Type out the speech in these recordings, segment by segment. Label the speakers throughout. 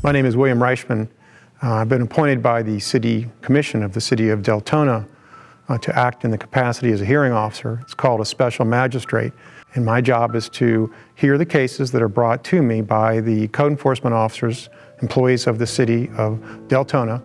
Speaker 1: My name is William Reischmann. I've been appointed by the City Commission of the City of Deltona to act in the capacity as a hearing officer. It's called a Special Magistrate, and my job is to hear the cases that are brought to me by the code enforcement officers, employees of the City of Deltona,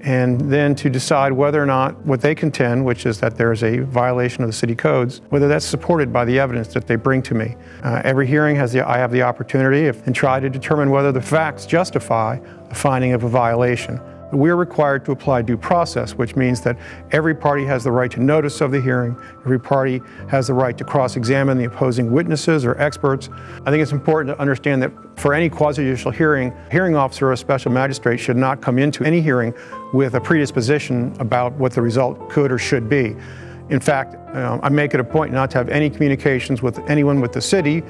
Speaker 1: and then to decide whether or not what they contend, which is that there is a violation of the city codes, whether that's supported by the evidence that they bring to me. Every hearing I have the opportunity and try to determine whether the facts justify the finding of a violation. We're required to apply due process, which means that every party has the right to notice of the hearing. Every party has the right to cross-examine the opposing witnesses or experts. I think it's important to understand that for any quasi-judicial hearing officer or a special magistrate should not come into any hearing with a predisposition about what the result could or should be. In fact, I make it a point not to have any communications with anyone with the city,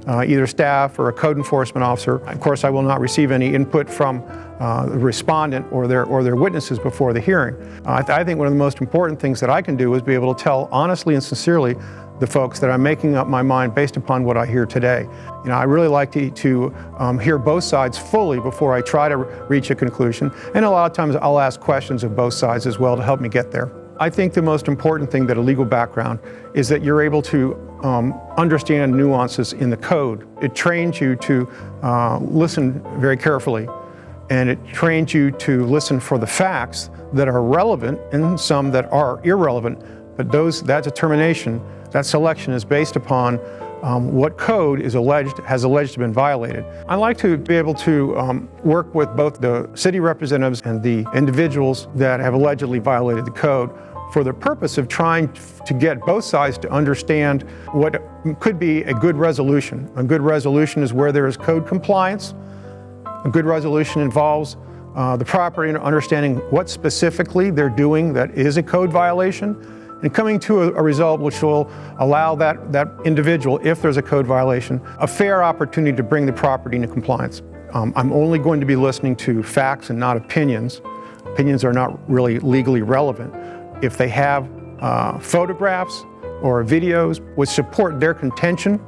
Speaker 1: either staff or a code enforcement officer. Of course, I will not receive any input from the respondent or their witnesses before the hearing. I think one of the most important things that I can do is be able to tell honestly and sincerely the folks that I'm making up my mind based upon what I hear today. I really like to hear both sides fully before I try to reach a conclusion, and a lot of times I'll ask questions of both sides as well to help me get there. I think the most important thing that a legal background is that you're able to understand nuances in the code. It trains you to listen very carefully, and it trains you to listen for the facts that are relevant and some that are irrelevant. But that determination, that selection is based upon what code has alleged to have been violated. I like to be able to work with both the city representatives and the individuals that have allegedly violated the code for the purpose of trying to get both sides to understand what could be a good resolution. A good resolution is where there is code compliance. A good resolution involves the property understanding what specifically they're doing that is a code violation, and coming to a result which will allow that individual, if there's a code violation, a fair opportunity to bring the property into compliance. I'm only going to be listening to facts and not opinions. Opinions are not really legally relevant. If they have photographs or videos which support their contention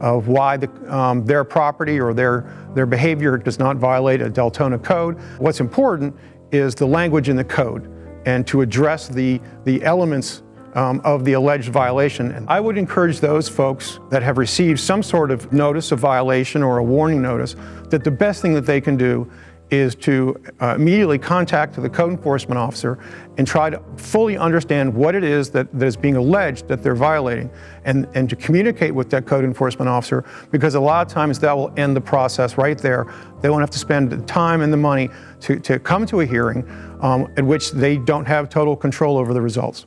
Speaker 1: of why their property or their behavior does not violate a Deltona code, what's important is the language in the code and to address the elements of the alleged violation. And I would encourage those folks that have received some sort of notice of violation or a warning notice that the best thing that they can do is to immediately contact the code enforcement officer and try to fully understand what it is that is being alleged that they're violating, and to communicate with that code enforcement officer, because a lot of times that will end the process right there. They won't have to spend the time and the money to come to a hearing at which they don't have total control over the results.